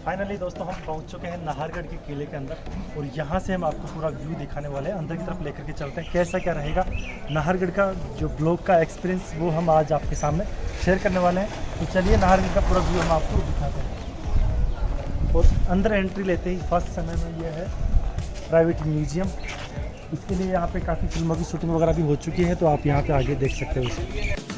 Finally दोस्तों हम पहुंच चुके हैं नाहरगढ़ के किले के अंदर और यहाँ से हम आपको पूरा व्यू दिखाने वाले हैं। अंदर की तरफ लेकर के चलते हैं, कैसा क्या रहेगा नाहरगढ़ का जो ब्लॉग का एक्सपीरियंस वो हम आज आपके सामने शेयर करने वाले हैं। तो चलिए नाहरगढ़ का पूरा व्यू हम आपको दिखाते हैं। और अंदर एंट्री लेते ही फर्स्ट समय में ये है प्राइवेट म्यूजियम। इसके लिए यहाँ पे काफ़ी फिल्मों की शूटिंग वगैरह भी हो चुकी है, तो आप यहाँ पे आगे देख सकते हो इसे।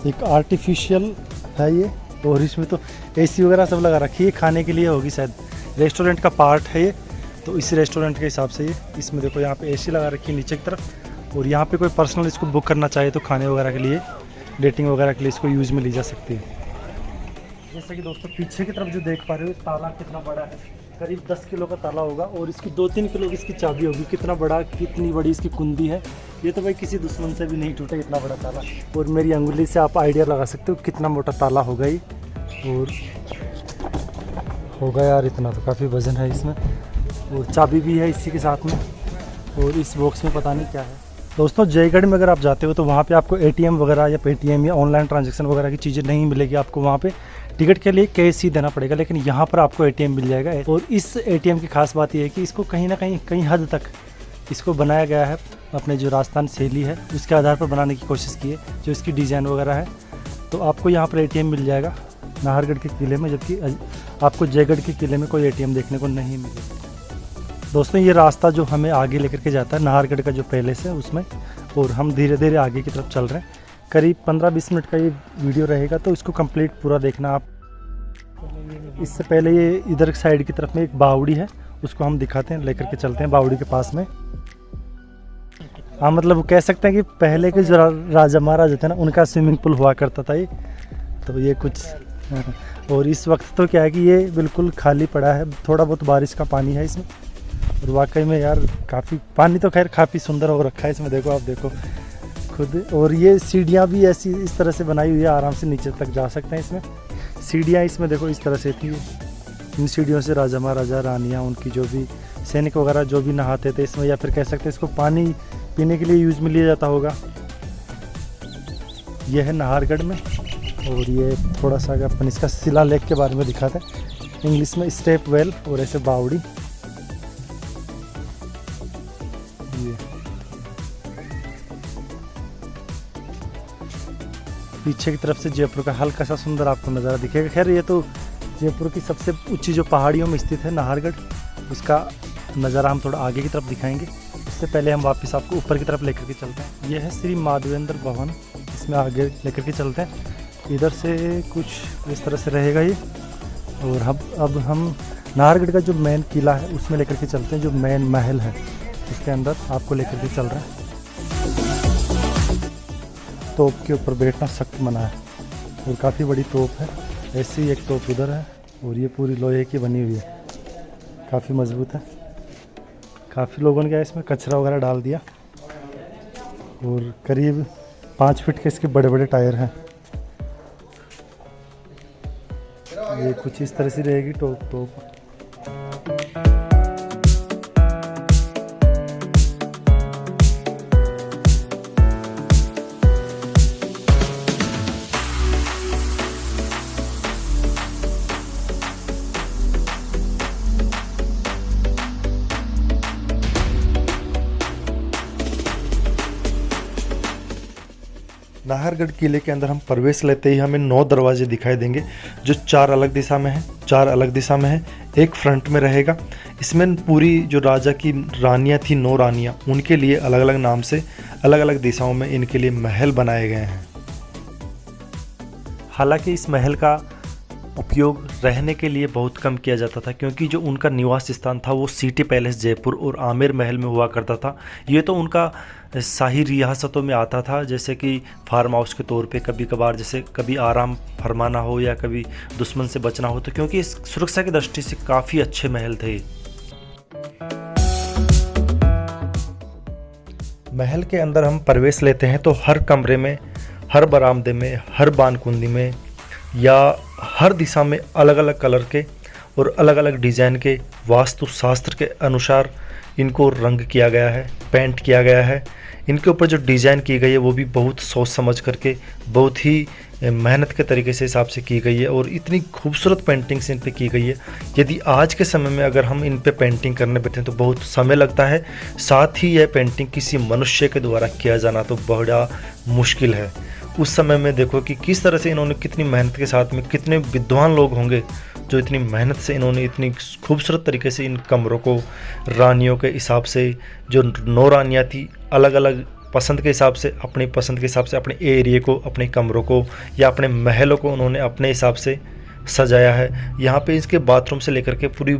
एक आर्टिफिशियल है ये, और इसमें तो एसी वगैरह सब लगा रखी है, खाने के लिए होगी शायद, रेस्टोरेंट का पार्ट है ये। तो इस रेस्टोरेंट के हिसाब से ये इसमें देखो यहाँ पे एसी लगा रखी है नीचे की तरफ, और यहाँ पे कोई पर्सनल इसको बुक करना चाहे तो खाने वगैरह के लिए, डेटिंग वगैरह के लिए इसको यूज़ में ली जा सकती है। जैसे कि दोस्तों पीछे की तरफ जो देख पा रहे हो ताला कितना बड़ा है, करीब 10 किलो का ताला होगा, और इसकी 2-3 किलो की इसकी चाबी होगी। कितना बड़ा, कितनी बड़ी इसकी कुंडी है, ये तो भाई किसी दुश्मन से भी नहीं टूटे इतना बड़ा ताला। और मेरी अंगुली से आप आइडिया लगा सकते हो कितना मोटा ताला होगा ये, और होगा यार इतना, तो काफ़ी वजन है इसमें। और चाबी भी है इसी के साथ में, और इस बॉक्स में पता नहीं क्या है। दोस्तों जयगढ़ में अगर आप जाते हो तो वहाँ पे आपको एटीएम वगैरह या पेटीएम या ऑनलाइन ट्रांजैक्शन वगैरह की चीज़ें नहीं मिलेगी, आपको वहाँ पे टिकट के लिए कैश ही देना पड़ेगा। लेकिन यहाँ पर आपको एटीएम मिल जाएगा, और इस एटीएम की खास बात यह है कि इसको कहीं ना कहीं हद तक इसको बनाया गया है, अपने जो राजस्थान शैली है उसके आधार पर बनाने की कोशिश की है, जो इसकी डिज़ाइन वगैरह है। तो आपको यहाँ पर एटीएम मिल जाएगा नाहरगढ़ के किले में, जबकि आपको जयगढ़ के किले में कोई एटीएम देखने को नहीं मिलेगा। दोस्तों ये रास्ता जो हमें आगे लेकर के जाता है नाहरगढ़ का जो पैलेस है उसमें, और हम धीरे धीरे आगे की तरफ चल रहे हैं। करीब 15-20 मिनट का ये वीडियो रहेगा, तो इसको कंप्लीट पूरा देखना आप। इससे पहले ये इधर साइड की तरफ में एक बावड़ी है, उसको हम दिखाते हैं, लेकर के चलते हैं बावड़ी के पास में। हाँ मतलब कह सकते हैं कि पहले के जो राजा महाराजा थे ना, उनका स्विमिंग पूल हुआ करता था ये, तो ये कुछ। और इस वक्त तो क्या है कि ये बिल्कुल खाली पड़ा है, थोड़ा बहुत बारिश का पानी है इसमें, और वाकई में यार काफ़ी पानी तो खैर काफ़ी सुंदर हो रखा है इसमें, देखो आप देखो खुद। और ये सीढ़ियाँ भी ऐसी इस तरह से बनाई हुई है, आराम से नीचे तक जा सकते हैं इसमें। सीढ़ियाँ इसमें देखो इस तरह से थी, इन सीढ़ियों से राजा महाराजा रानियाँ, उनकी जो भी सैनिक वगैरह जो भी नहाते थे इसमें, या फिर कह सकते हैं इसको पानी पीने के लिए यूज़ में लिया जाता होगा। यह है नाहरगढ़ में, और ये थोड़ा सा अगर अपन इसका शिलालेख के बारे में दिखाते हैं, इंग्लिश में स्टेप वेल और ऐसे बावड़ी। ये पीछे की तरफ से जयपुर का हल्का सा सुंदर आपको नज़ारा दिखेगा। खैर ये तो जयपुर की सबसे ऊंची जो पहाड़ियों में स्थित है नाहरगढ़, उसका नज़ारा हम थोड़ा आगे की तरफ दिखाएंगे। उससे पहले हम वापस आपको ऊपर की तरफ लेकर के चलते हैं। यह है श्री माधवेंद्र भवन, इसमें आगे लेकर के चलते हैं। इधर से कुछ इस तरह से रहेगा ये, और अब हम नाहरगढ़ का जो मेन किला है उसमें लेकर के चलते हैं, जो मेन महल है उसके अंदर आपको लेकर के चल रहा है। तोप के ऊपर बैठना सख्त मना है, और काफ़ी बड़ी तोप है। ऐसी एक तोप उधर है, और ये पूरी लोहे की बनी हुई है, काफ़ी मजबूत है। काफ़ी लोगों ने क्या इसमें कचरा वगैरह डाल दिया, और करीब 5 फीट के इसके बड़े बड़े टायर हैं। ये कुछ इस तरह से रहेगी तोप। नाहरगढ़ किले के अंदर हम प्रवेश लेते ही हमें 9 दरवाजे दिखाई देंगे, जो 4 अलग दिशा में हैं, 4 अलग दिशा में है, एक फ्रंट में रहेगा। इसमें पूरी जो राजा की रानियां थी, 9 रानियां, उनके लिए अलग अलग नाम से अलग अलग दिशाओं में इनके लिए महल बनाए गए हैं। हालांकि इस महल का उपयोग रहने के लिए बहुत कम किया जाता था, क्योंकि जो उनका निवास स्थान था वो सिटी पैलेस जयपुर और आमेर महल में हुआ करता था। ये तो उनका शाही रियासतों में आता था, जैसे कि फार्म हाउस के तौर पे कभी कभार, जैसे कभी आराम फरमाना हो या कभी दुश्मन से बचना हो, तो क्योंकि इस सुरक्षा की दृष्टि से काफ़ी अच्छे महल थे। महल के अंदर हम प्रवेश लेते हैं तो हर कमरे में, हर बरामदे में, हर बानकुंडी में या हर दिशा में अलग अलग कलर के और अलग अलग डिज़ाइन के वास्तु शास्त्र के अनुसार इनको रंग किया गया है, पेंट किया गया है। इनके ऊपर जो डिज़ाइन की गई है वो भी बहुत सोच समझ करके, बहुत ही मेहनत के तरीके से हिसाब से की गई है और इतनी खूबसूरत पेंटिंग्स इन पे की गई है। यदि आज के समय में अगर हम इन पे पेंटिंग करने बैठे तो बहुत समय लगता है, साथ ही यह पेंटिंग किसी मनुष्य के द्वारा किया जाना तो बड़ा मुश्किल है। उस समय में देखो कि किस तरह से इन्होंने, कितनी मेहनत के साथ में, कितने विद्वान लोग होंगे जो इतनी मेहनत से इन्होंने इतनी खूबसूरत तरीके से इन कमरों को रानियों के हिसाब से, जो 9 रानियाँ थी, अलग अलग पसंद के हिसाब से, अपनी पसंद के हिसाब से अपने एरिए को, अपने कमरों को या अपने महलों को उन्होंने अपने हिसाब से सजाया है। यहाँ पे इसके बाथरूम से लेकर के पूरी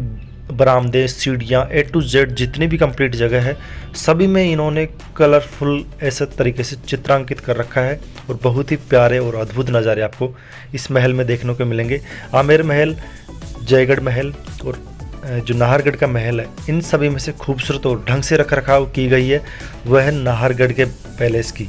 बरामदे, सीढ़ियाँ, A to Z जितनी भी कंप्लीट जगह है सभी में इन्होंने कलरफुल ऐसे तरीके से चित्रांकित कर रखा है और बहुत ही प्यारे और अद्भुत नज़ारे आपको इस महल में देखने को मिलेंगे। आमेर महल, जयगढ़ महल और जो नाहरगढ़ का महल है, इन सभी में से खूबसूरत और ढंग से रख रखाव की गई है वह है नाहरगढ़ के पैलेस की।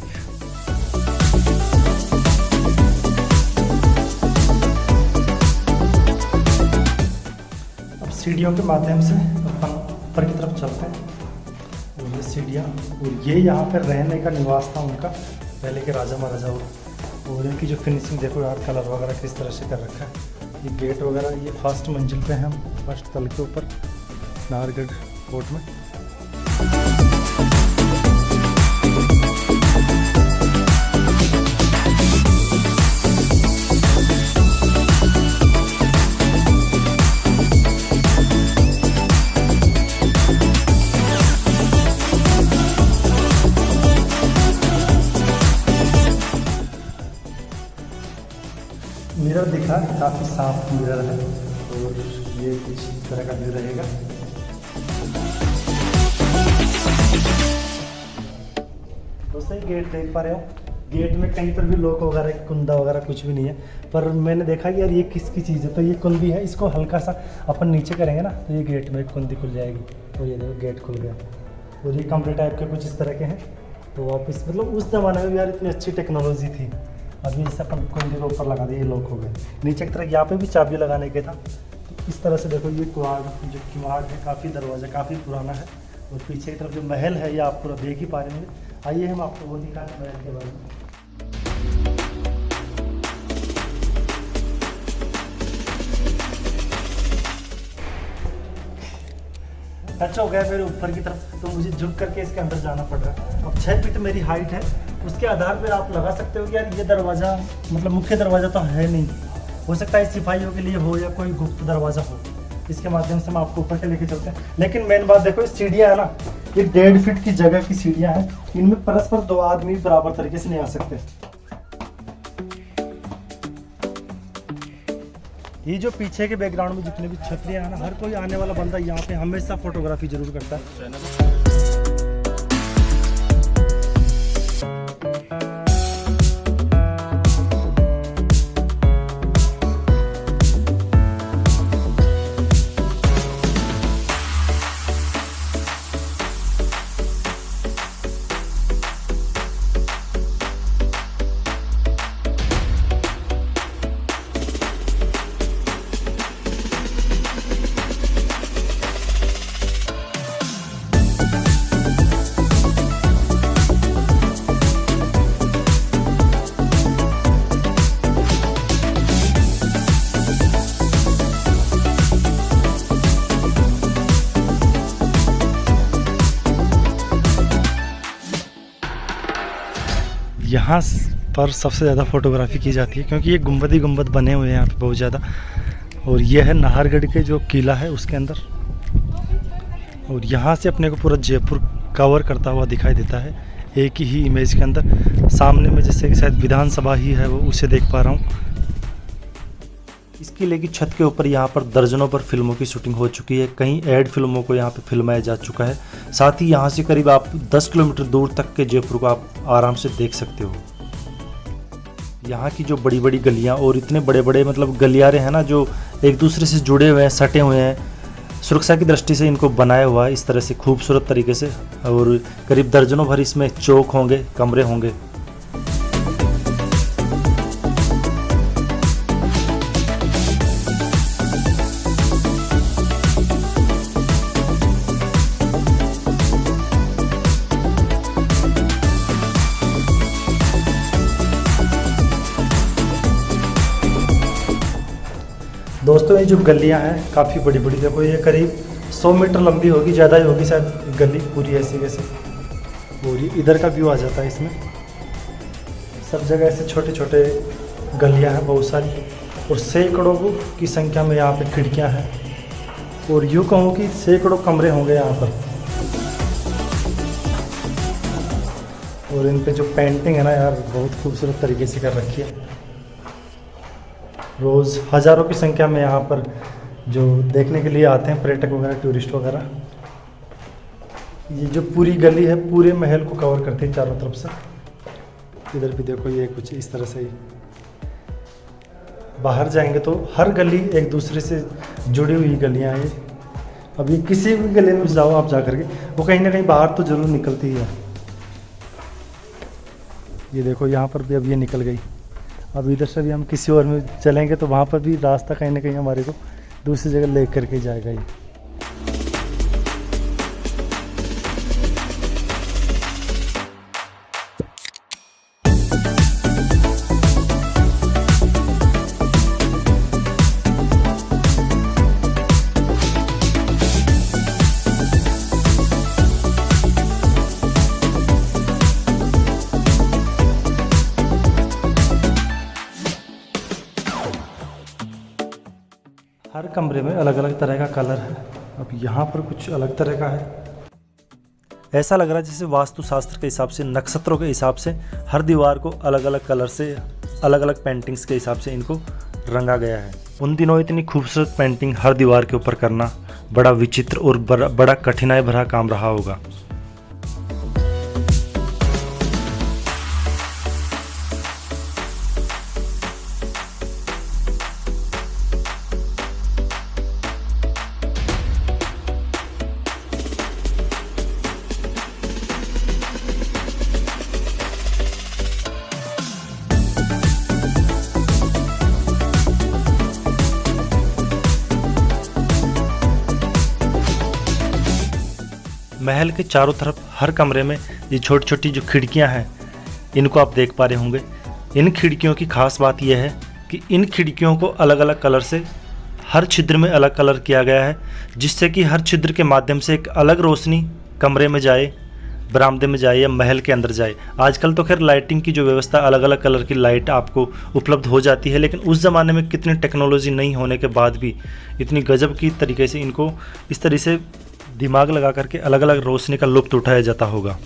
अब सीढ़ियों के माध्यम से अपन ऊपर की तरफ चलते हैं और ये सीढ़ियाँ, और ये यहाँ पर रहने का निवास था उनका, पहले के राजा महाराजाओं। और इनकी जो फिनिशिंग देखो यार, कलर वगैरह किस तरह से कर रखा है। ये गेट वगैरह, ये फर्स्ट मंजिल पे हैं हम, फर्स्ट तल के ऊपर नाहरगढ़ फोर्ट में। मिरर दिखा, काफ़ी साफ मिरर है और ये कुछ इस तरह का व्यू रहेगा। दोस्तों ये गेट देख पा रहे हो, गेट में कहीं पर भी लॉक वगैरह, कुंदा वगैरह कुछ भी नहीं है, पर मैंने देखा कि यार ये किसकी चीज़ है, तो ये कुंदी है, इसको हल्का सा अपन नीचे करेंगे ना तो ये गेट में एक कुंदी खुल जाएगी। तो ये देखो गेट खुल गया और ये कमरे टाइप के कुछ इस तरह के हैं। तो वापस मतलब उस ज़माने में यार इतनी अच्छी टेक्नोलॉजी थी। अभी जैसे अपन कुंडी को ऊपर लगा दिए, ये लॉक हो गए। नीचे की तरफ यहाँ पे भी चाबी लगाने के था। तो इस तरह से देखो ये किवाड़, जो किवाड़ है, काफ़ी दरवाज़ा काफ़ी पुराना है। और पीछे की तरफ जो महल है ये आप पूरा देख ही पा रहे होंगे। आइए हम आपको वो दिखाएं महल के बारे में। टच हो गया मेरे ऊपर की तरफ, तो मुझे झुक करके इसके अंदर जाना पड़ रहा है। अब 6 फीट मेरी हाइट है, उसके आधार पर आप लगा सकते हो कि यार ये दरवाज़ा मतलब मुख्य दरवाज़ा तो है नहीं, हो सकता है सिपाहियों के लिए हो या कोई गुप्त दरवाज़ा हो। इसके माध्यम से हम आपको ऊपर के लेके चलते हैं। लेकिन मेन बात देखो, इस सीढ़ियाँ है ना, ये 1.5 फीट की जगह की सीढ़ियाँ हैं, इनमें परस्पर 2 आदमी बराबर तरीके से नहीं आ सकते। ये जो पीछे के बैकग्राउंड में जितने भी छतरियाँ हैं ना, हर कोई आने वाला बंदा यहाँ पे हमेशा फोटोग्राफी जरूर करता है। यहाँ पर सबसे ज़्यादा फ़ोटोग्राफी की जाती है क्योंकि ये गुंबद ही गुंबद बने हुए हैं यहाँ पे बहुत ज़्यादा। और ये है नाहरगढ़ के जो किला है उसके अंदर, और यहाँ से अपने को पूरा जयपुर कवर करता हुआ दिखाई देता है एक ही इमेज के अंदर। सामने में जैसे कि शायद विधानसभा ही है वो, उसे देख पा रहा हूँ। इस किले की छत के ऊपर यहाँ पर दर्जनों पर फिल्मों की शूटिंग हो चुकी है, कहीं ऐड फिल्मों को यहाँ पे फिल्माया जा चुका है। साथ ही यहाँ से करीब आप 10 किलोमीटर दूर तक के जयपुर को आप आराम से देख सकते हो। यहाँ की जो बड़ी बड़ी गलियाँ और इतने बड़े बड़े मतलब गलियारे हैं ना, जो एक दूसरे से जुड़े हुए हैं, सटे हुए हैं, सुरक्षा की दृष्टि से इनको बनाया हुआ है इस तरह से खूबसूरत तरीके से, और करीब दर्जनों भर इसमें चौक होंगे, कमरे होंगे। दोस्तों ये जो गलियां हैं काफ़ी बड़ी बड़ी, देखो ये करीब 100 मीटर लंबी होगी, ज़्यादा ही होगी शायद गली पूरी ऐसी वैसे। और ये इधर का व्यू आ जाता है इसमें, सब जगह ऐसे छोटे छोटे गलियां हैं बहुत सारी, और सैकड़ों की संख्या में यहाँ पे खिड़कियां हैं, और यूँ कहूँ कि सैकड़ों कमरे होंगे यहाँ पर। और इन पे जो पेंटिंग है ना यार, बहुत खूबसूरत तरीके से कर रखी है। रोज़ हज़ारों की संख्या में यहाँ पर जो देखने के लिए आते हैं पर्यटक वगैरह, टूरिस्ट वगैरह। ये जो पूरी गली है पूरे महल को कवर करती है चारों तरफ से। इधर भी देखो ये कुछ इस तरह से ही। बाहर जाएंगे तो हर गली एक दूसरे से जुड़ी हुई गलियाँ हैं ये। अब ये किसी भी गली में जाओ आप जा करके, वो कहीं ना कहीं बाहर तो ज़रूर निकलती है। ये देखो यहाँ पर भी अब ये निकल गई। अब इधर से भी हम किसी और में चलेंगे तो वहाँ पर भी रास्ता कहीं ना कहीं हमारे को दूसरी जगह ले करके जाएगा ये। हर कमरे में अलग अलग तरह का कलर है। अब यहाँ पर कुछ अलग तरह का है, ऐसा लग रहा है जैसे वास्तुशास्त्र के हिसाब से, नक्षत्रों के हिसाब से हर दीवार को अलग अलग कलर से, अलग अलग पेंटिंग्स के हिसाब से इनको रंगा गया है। उन दिनों इतनी खूबसूरत पेंटिंग हर दीवार के ऊपर करना बड़ा विचित्र और बड़ा कठिनाई भरा काम रहा होगा। महल के चारों तरफ हर कमरे में ये छोटी छोटी जो खिड़कियां हैं, इनको आप देख पा रहे होंगे। इन खिड़कियों की खास बात यह है कि इन खिड़कियों को अलग अलग कलर से हर छिद्र में अलग कलर किया गया है, जिससे कि हर छिद्र के माध्यम से एक अलग रोशनी कमरे में जाए, बरामदे में जाए या महल के अंदर जाए। आजकल तो खैर लाइटिंग की जो व्यवस्था, अलग अलग कलर की लाइट आपको उपलब्ध हो जाती है, लेकिन उस ज़माने में कितनी टेक्नोलॉजी नहीं होने के बाद भी इतनी गजब की तरीके से इनको इस तरह से दिमाग लगा करके अलग अलग रोशनी का लुत्फ़ उठाया जाता होगा।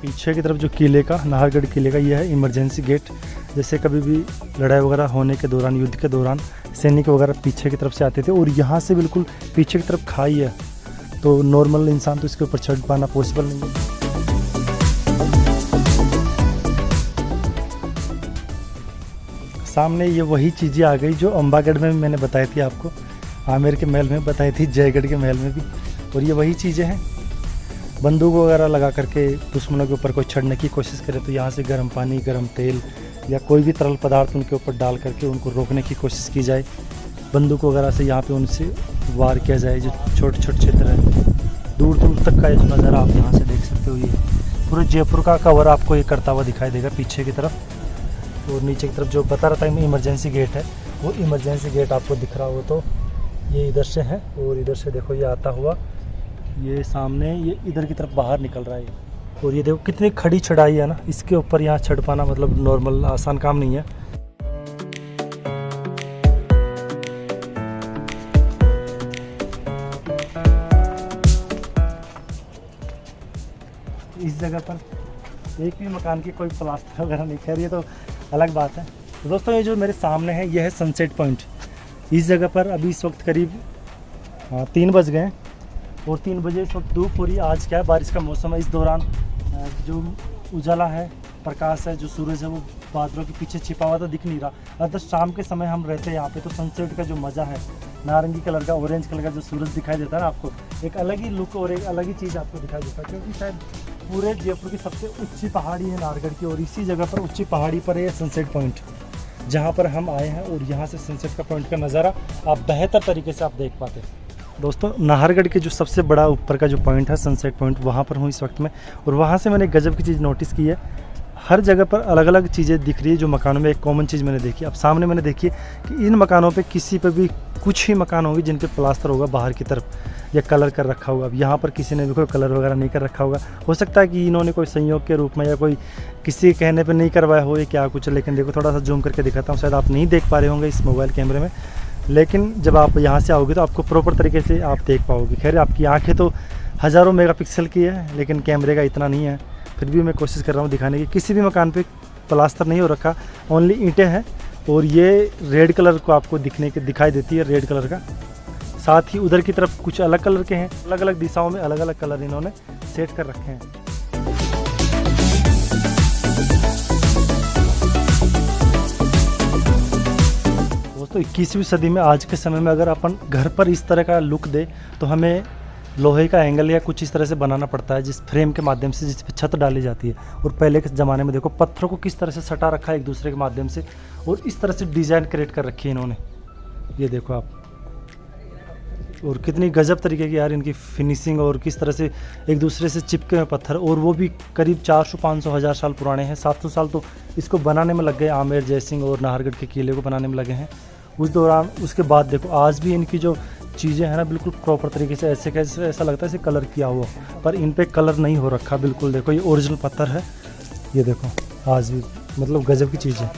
पीछे की तरफ जो किले का, नाहरगढ़ किले का, यह है इमरजेंसी गेट। जैसे कभी भी लड़ाई वगैरह होने के दौरान, युद्ध के दौरान सैनिक वगैरह पीछे की तरफ से आते थे, और यहाँ से बिल्कुल पीछे की तरफ खाई है, तो नॉर्मल इंसान तो इसके ऊपर चढ़ पाना पॉसिबल नहीं है। सामने ये वही चीज़ें आ गई जो अम्बागढ़ में मैंने बताई थी आपको, आमेर के महल में बताई थी, जयगढ़ के महल में भी, और ये वही चीज़ें हैं। बंदूक वगैरह लगा करके दुश्मनों के ऊपर कोई चढ़ने की कोशिश करे तो यहाँ से गर्म पानी, गर्म तेल या कोई भी तरल पदार्थ उनके ऊपर डाल करके उनको रोकने की कोशिश की जाए। बंदूक वगैरह से यहाँ पे उनसे वार किया जाए। जो छोटे छोटे क्षेत्र है, दूर दूर तक का ये जो नज़ारा आप यहाँ से देख सकते हो, ये पूरे जयपुर का कवर आपको ये करता हुआ दिखाई देगा पीछे की तरफ। और नीचे की तरफ जो बता रहा था मैं इमरजेंसी गेट है, वो इमरजेंसी गेट आपको दिख रहा हो तो ये इधर से है, और इधर से देखो ये आता हुआ ये सामने ये इधर की तरफ बाहर निकल रहा है। और ये देखो कितनी खड़ी चढ़ाई है ना, इसके ऊपर यहाँ चढ़ पाना मतलब नॉर्मल आसान काम नहीं है। इस जगह पर एक भी मकान की कोई प्लास्टर वगैरह नहीं, खैर ये तो अलग बात है। तो दोस्तों ये जो मेरे सामने है, यह है सनसेट पॉइंट। इस जगह पर अभी इस वक्त करीब 3 बज गए और 3 बजे इस वक्त धूप हो रही है। आज क्या है, बारिश का मौसम है। इस दौरान जो उजाला है, प्रकाश है, जो सूरज है वो बादलों के पीछे छिपा हुआ था, दिख नहीं रहा। अगर शाम के समय हम रहते हैं यहाँ पे तो सनसेट का जो मज़ा है, नारंगी कलर का, ऑरेंज कलर का जो सूरज दिखाई देता है ना आपको, एक अलग ही लुक और एक अलग ही चीज़ आपको दिखाई देता है। क्योंकि शायद पूरे जयपुर की सबसे ऊंची पहाड़ी है नाहरगढ़ की, और इसी जगह पर ऊंची पहाड़ी पर है सनसेट पॉइंट जहाँ पर हम आए हैं, और यहाँ से सनसेट का पॉइंट का नज़ारा आप बेहतर तरीके से आप देख पाते हैं। दोस्तों, नाहरगढ़ के जो सबसे बड़ा ऊपर का जो पॉइंट है सनसेट पॉइंट, वहाँ पर हूँ इस वक्त में। और वहाँ से मैंने गजब की चीज़ नोटिस की है, हर जगह पर अलग अलग चीज़ें दिख रही है। जो मकानों में एक कॉमन चीज़ मैंने देखी, अब सामने मैंने देखी है कि इन मकानों पे किसी पे भी कुछ ही मकान होंगे जिन पे प्लास्टर होगा बाहर की तरफ या कलर कर रखा होगा। अब यहाँ पर किसी ने भी कोई कलर वगैरह नहीं कर रखा होगा। हो सकता है कि इन्होंने कोई संयोग के रूप में या कोई किसी के कहने पर नहीं करवाया हो या क्या कुछ। लेकिन देखो, थोड़ा सा जूम करके दिखाता हूँ, शायद आप नहीं देख पा रहे होंगे इस मोबाइल कैमरे में, लेकिन जब आप यहाँ से आओगे तो आपको प्रॉपर तरीके से आप देख पाओगे। खैर, आपकी आँखें तो हज़ारों मेगापिक्सल की है, लेकिन कैमरे का इतना नहीं है। फिर भी मैं कोशिश कर रहा हूँ दिखाने की। किसी भी मकान पे प्लास्टर नहीं हो रखा, ओनली ईंटें हैं, और ये रेड कलर को आपको दिखाई देती है, रेड कलर का। साथ ही उधर की तरफ कुछ अलग कलर के हैं, अलग अलग दिशाओं में अलग अलग कलर इन्होंने सेट कर रखे हैं। दोस्तों, 21वीं सदी में आज के समय में अगर अपन घर पर इस तरह का लुक दे तो हमें लोहे का एंगल या कुछ इस तरह से बनाना पड़ता है, जिस फ्रेम के माध्यम से, जिस पे छत डाली जाती है। और पहले के ज़माने में देखो, पत्थरों को किस तरह से सटा रखा है एक दूसरे के माध्यम से, और इस तरह से डिज़ाइन क्रिएट कर रखी है इन्होंने। ये देखो आप, और कितनी गजब तरीके की यार इनकी फिनिशिंग, और किस तरह से एक दूसरे से चिपके हुए पत्थर, और वो भी करीब 400, 500, 1000 साल पुराने हैं। 700 साल तो इसको बनाने में लग गए, आमेर, जयसिंह और नाहरगढ़ के किले को बनाने में लगे हैं उस दौरान। उसके बाद देखो, आज भी इनकी जो चीज़ें हैं ना, बिल्कुल प्रॉपर तरीके से, ऐसे कैसे ऐसा लगता है इसे कलर किया हुआ, पर इन पे कलर नहीं हो रखा बिल्कुल। देखो, ये ओरिजिनल पत्थर है, ये देखो आज भी, मतलब गजब की चीज़ है।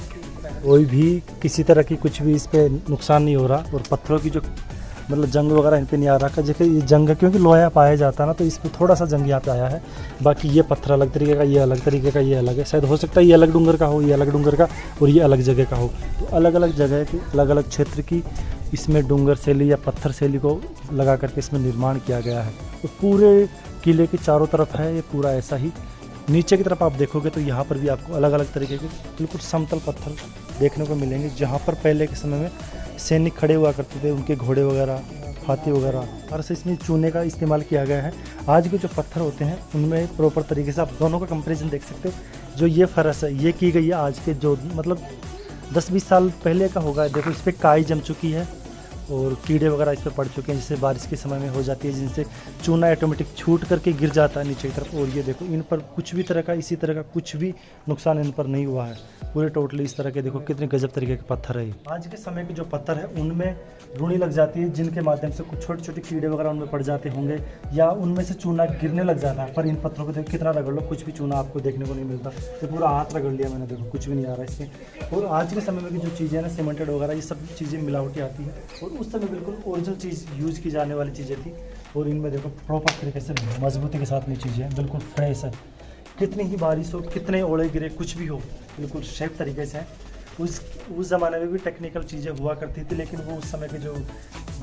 कोई भी किसी तरह की कुछ भी इस पर नुकसान नहीं हो रहा, और पत्थरों की जो मतलब जंग वगैरह इन पे नहीं आ रहा। जैसे ये जंग, क्योंकि लोहा पाया जाता है ना, तो इस पर थोड़ा सा जंग यहाँ पे आया है। बाकी ये पत्थर अलग तरीके का, ये अलग तरीके का, ये अलग है। शायद हो सकता है ये अलग डूंगर का हो, ये अलग डूंगर का, और ये अलग जगह का हो। तो अलग अलग जगह की, अलग अलग क्षेत्र की इसमें डूंगर शैली या पत्थर शैली को लगा करके इसमें निर्माण किया गया है। तो पूरे किले के चारों तरफ है ये पूरा ऐसा ही। नीचे की तरफ आप देखोगे तो यहाँ पर भी आपको अलग अलग तरीके के बिल्कुल समतल पत्थर देखने को मिलेंगे, जहाँ पर पहले के समय में सैनिक खड़े हुआ करते थे, उनके घोड़े वगैरह, हाथी वगैरह, हर से इसमें चूने का इस्तेमाल किया गया है। आज के जो पत्थर होते हैं उनमें प्रॉपर तरीके से आप दोनों का कंपैरिजन देख सकते हो। जो ये फर्श है, ये की गई है आज के जो मतलब 10-20 साल पहले का होगा। देखो, इस पर काई जम चुकी है और कीड़े वगैरह इस पर पड़ चुके हैं, जिससे बारिश के समय में हो जाती है, जिनसे चूना ऑटोमेटिक छूट करके गिर जाता है नीचे की तरफ। और ये देखो, इन पर कुछ भी तरह का, इसी तरह का कुछ भी नुकसान इन पर नहीं हुआ है। पूरे टोटली इस तरह के देखो कितने गजब तरीके के पत्थर है। आज के समय के जो पत्थर है उनमें रूढ़ी लग जाती है, जिनके माध्यम से कुछ छोटे छोटे कीड़े वगैरह उनमें पड़ जाते होंगे, या उनमें से चूना गिरने लग जाता है। पर इन पत्थरों को देखो, कितना रगड़ लो, कुछ भी चूना आपको देखने को नहीं मिलता। तो पूरा हाथ रगड़ लिया मैंने, देखो कुछ भी नहीं आ रहा इसमें। और आज के समय में जो चीज़ें ना, सीमेंटेड वगैरह, ये सब चीज़ें मिलावटी आती है, और उस समय बिल्कुल ओरिजिनल चीज़ यूज़ की जाने वाली चीज़ें थी। और इनमें देखो प्रॉपर तरीके से मजबूती के साथ में चीज़ें हैं, बिल्कुल फ्रेश है। कितनी ही बारिश हो, कितने ओले गिरे, कुछ भी हो, बिल्कुल शेप तरीके से है। उस ज़माने में भी टेक्निकल चीज़ें हुआ करती थी, लेकिन वो उस समय के जो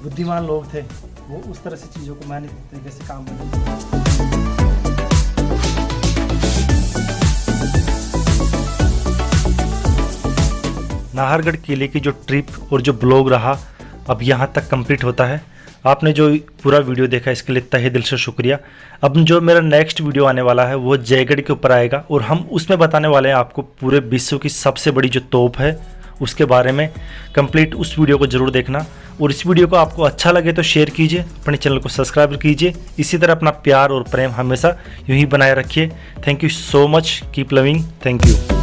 बुद्धिमान लोग थे वो उस तरह से चीज़ों को मैनेज तरीके से काम करते थे। नाहरगढ़ किले की जो ट्रिप और जो ब्लॉग रहा अब यहाँ तक कंप्लीट होता है। आपने जो पूरा वीडियो देखा इसके लिए तहे दिल से शुक्रिया। अब जो मेरा नेक्स्ट वीडियो आने वाला है वो जयगढ़ के ऊपर आएगा, और हम उसमें बताने वाले हैं आपको पूरे विश्व की सबसे बड़ी जो तोप है उसके बारे में। कंप्लीट उस वीडियो को ज़रूर देखना, और इस वीडियो को आपको अच्छा लगे तो शेयर कीजिए, अपने चैनल को सब्सक्राइब कीजिए। इसी तरह अपना प्यार और प्रेम हमेशा यूँ ही बनाए रखिए। Thank you so much, keep loving, thank you.